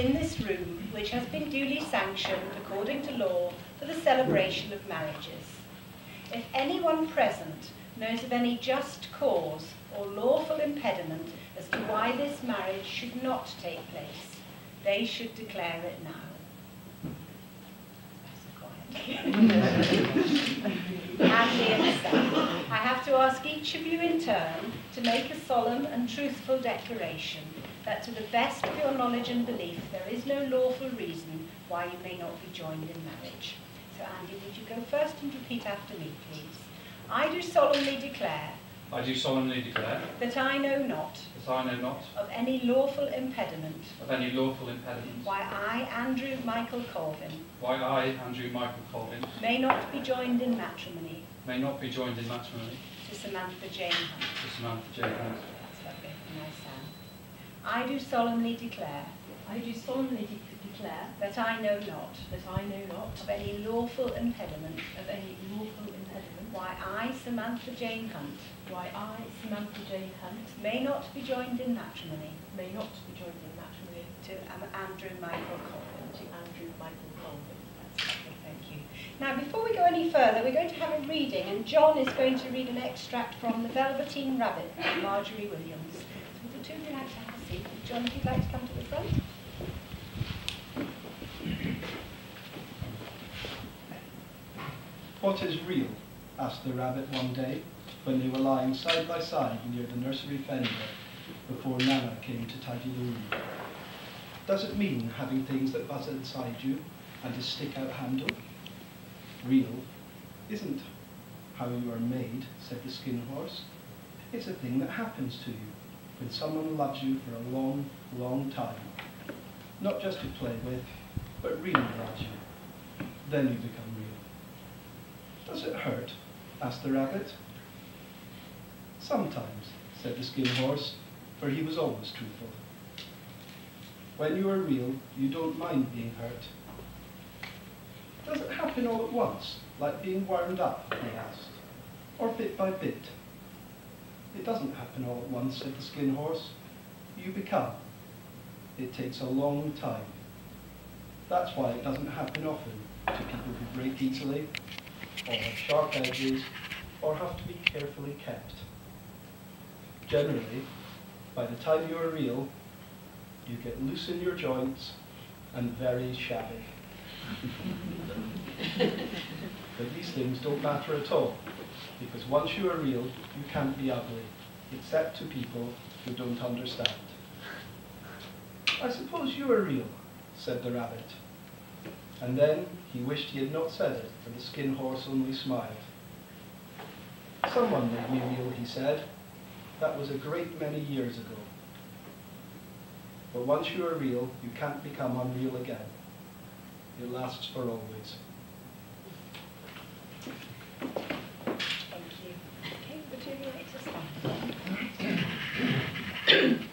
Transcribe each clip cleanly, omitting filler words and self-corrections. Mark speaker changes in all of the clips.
Speaker 1: in this room, which has been duly sanctioned according to law for the celebration of marriages. If anyone present knows of any just cause or lawful impediment as to why this marriage should not take place, they should declare it now. Andy and Sam, I have to ask each of you in turn to make a solemn and truthful declaration that to the best of your knowledge and belief there is no lawful reason why you may not be joined in marriage. So Andy, would you go first and repeat after me, please? I do solemnly declare.
Speaker 2: I do solemnly declare.
Speaker 1: That I know not.
Speaker 2: That I know not.
Speaker 1: Of any lawful impediment.
Speaker 2: Of any lawful impediment.
Speaker 1: Why I, Andrew Michael Colvin.
Speaker 2: Why I, Andrew Michael Colvin.
Speaker 1: May not be joined in matrimony.
Speaker 2: May not be joined in matrimony.
Speaker 1: To Samantha Jane Hunt.
Speaker 2: To Samantha Jane Hunt.
Speaker 1: That's lovely. Nice, Sam. I do solemnly declare.
Speaker 3: I do solemnly declare.
Speaker 1: That I know not.
Speaker 3: That I know not.
Speaker 1: Of any lawful impediment.
Speaker 3: Of any lawful impediment.
Speaker 1: Why I, Samantha Jane Hunt.
Speaker 3: Why I, Samantha Jane Hunt.
Speaker 1: May not be joined in matrimony.
Speaker 3: May not be joined in matrimony.
Speaker 1: To Andrew Michael Colvin.
Speaker 3: To Andrew Michael Colvin.
Speaker 1: That's lovely, thank you. Now, before we go any further, we're going to have a reading, and John is going to read an extract from The Velveteen Rabbit by Marjorie Williams. So would the two of you like to have a seat? John, if you'd like to come to the front.
Speaker 4: What is real? Asked the rabbit one day, when they were lying side by side near the nursery fender before Nana came to tidy the room. Does it mean having things that buzz inside you and a stick-out handle? Real isn't how you are made, said the skin horse. It's a thing that happens to you when someone loves you for a long, long time. Not just to play with, but really loves you. Then you become real. Does it hurt? Asked the rabbit. Sometimes, said the skin horse, for he was always truthful. When you are real, you don't mind being hurt. Does it happen all at once, like being wound up, he asked, or bit by bit? It doesn't happen all at once, said the skin horse. You become. It takes a long time. That's why it doesn't happen often to people who break easily, or have sharp edges, or have to be carefully kept. Generally, by the time you are real, you get loose in your joints and very shabby. But these things don't matter at all, because once you are real, you can't be ugly, except to people who don't understand. I suppose you are real, said the rabbit. And then he wished he had not said it, for the skin horse only smiled. Someone made me real, he said. That was a great many years ago. But once you are real, you can't become unreal again. It lasts for always.
Speaker 1: Thank you. Okay, would you like to stand?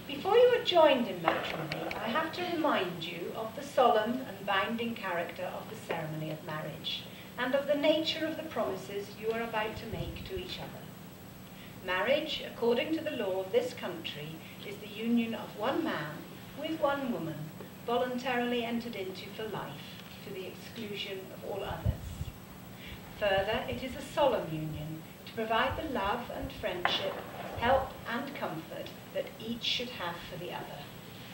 Speaker 1: Before you are joined in matrimony, I have to remind you of the solemn and binding character of the ceremony of marriage, and of the nature of the promises you are about to make to each other. Marriage, according to the law of this country, is the union of one man with one woman, voluntarily entered into for life, to the exclusion of all others. Further, it is a solemn union to provide the love and friendship, help and comfort that each should have for the other,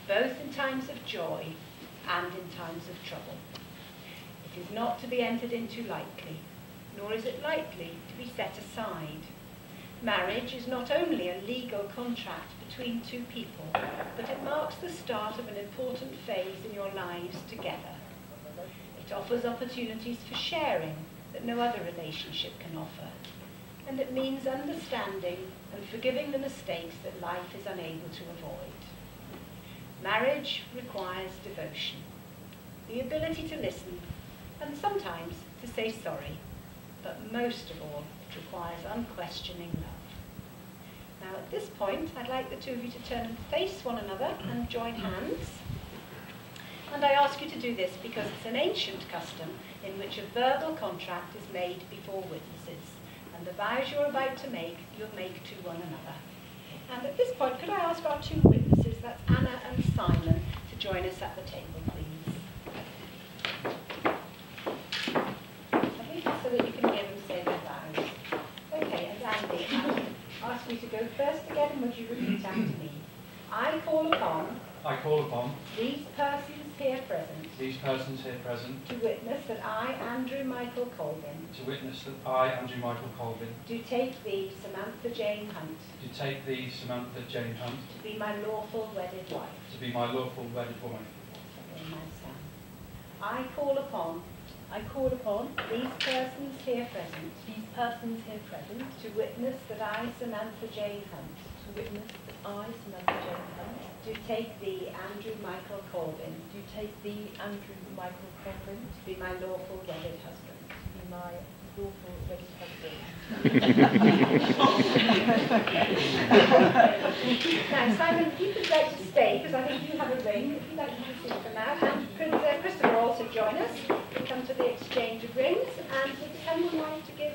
Speaker 1: both in times of joy and in times of trouble. It is not to be entered into lightly, nor is it likely to be set aside. Marriage is not only a legal contract between two people, but it marks the start of an important phase in your lives together. It offers opportunities for sharing that no other relationship can offer, and it means understanding and forgiving the mistakes that life is unable to avoid. Marriage requires devotion, the ability to listen, and sometimes to say sorry, but most of all, it requires unquestioning love. Now at this point, I'd like the two of you to turn and face one another and join hands. And I ask you to do this because it's an ancient custom in which a verbal contract is made before witnesses, and the vows you're about to make, you'll make to one another. And at this point, could I ask our two witnesses, that's Anna and Simon, to join us at the table, please. Okay, so that you can hear them say their vows. Okay, and Andy, I'll ask you to go first again, and would you repeat after me? I call upon these persons here present to witness that I, Andrew Michael Colvin, do take thee, Samantha Jane Hunt, to be my lawful wedded wife.
Speaker 2: to be my lawful wedded woman.
Speaker 1: Okay, my son. I call upon these persons here present to witness that I, Samantha Jane Hunt, do take thee, Andrew Michael Colvin, to be my lawful wedded husband. Now, Simon, if you could like to stay, because I think you have a ring, if you'd like to have a seat for now, and could Christopher also join us? We come to the exchange of rings, and would someone like to give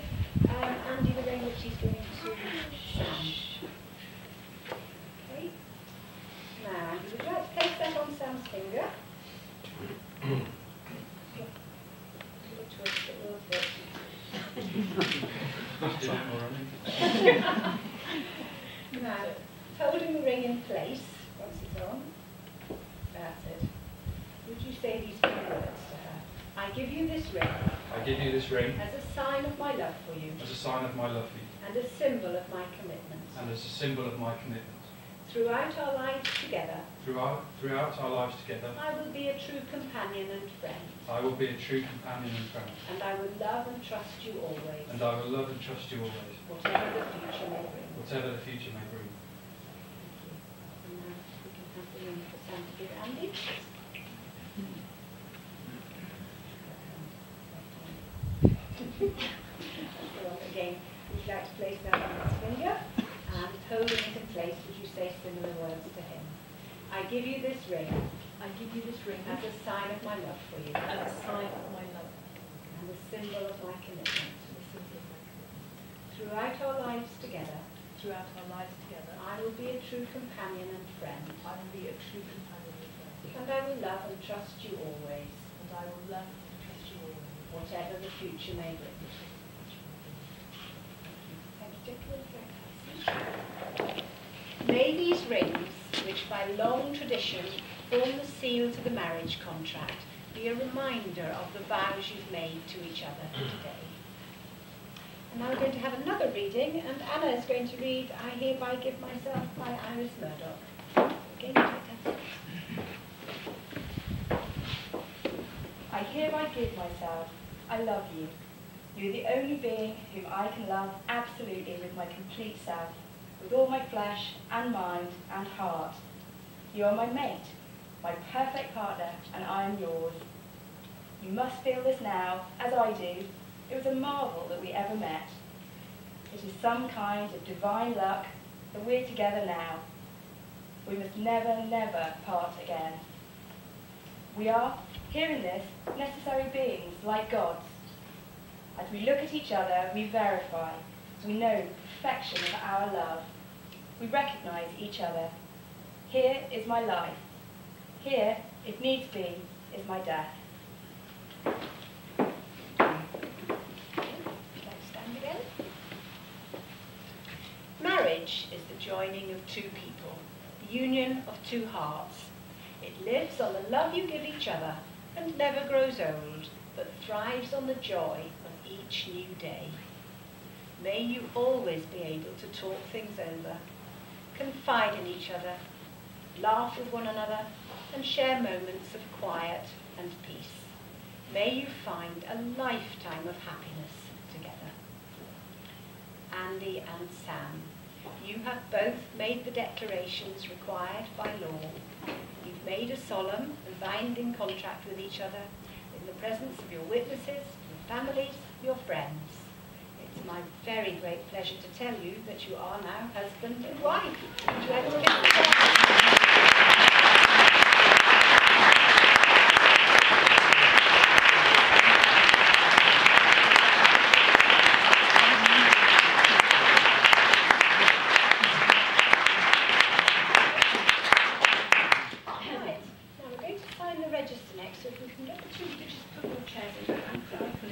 Speaker 1: Andy the ring which he's giving to Sam? Okay. Now, Andy, would you like to place that on Sam's finger? Give a twist, it will fit. Now, holding the ring in place, once it's on, that's it. Would you say these few words to her? I give you this ring as a sign of my love for you and a symbol of my commitment. Throughout our lives together, I will be a true companion and friend. And I will love and trust you always. Whatever the future may bring. And now we can have the ring for Sam to give Andy. So again, would you like to place that on his finger? And holding it in place, would you say similar words to him? I give you this ring as a sign of my love for you and a symbol of my commitment. Throughout our lives together, I will be a true companion and friend. And I will love and trust you always. Whatever the future may bring. Thank you, gentlemen. May these rings, which by long tradition form the seal to the marriage contract, be a reminder of the vows you've made to each other today. And now we're going to have another reading, and Anna is going to read I Hereby Give Myself by Iris Murdoch. Again, take that.
Speaker 5: I hereby give myself. I love you. You're the only being whom I can love absolutely with my complete self, with all my flesh and mind and heart. You are my mate, my perfect partner, and I am yours. You must feel this now, as I do. It was a marvel that we ever met. It is some kind of divine luck that we're together now. We must never, never part again. We are, here in this, necessary beings like gods. As we look at each other, we verify. We know the perfection of our love. We recognize each other. Here is my life. Here, if needs be, is my death.
Speaker 1: Let's stand again. Marriage is the joining of two people, the union of two hearts. It lives on the love you give each other and never grows old, but thrives on the joy of each new day. May you always be able to talk things over, confide in each other, laugh with one another, and share moments of quiet and peace. May you find a lifetime of happiness together. Andy and Sam, you have both made the declarations required by law. You've made a solemn and binding contract with each other in the presence of your witnesses, your families, your friends. It's my very great pleasure to tell you that you are now husband and wife. Would you like to give them Right. Now we're going sign the register next, so if we can get the two to just put your chairs in and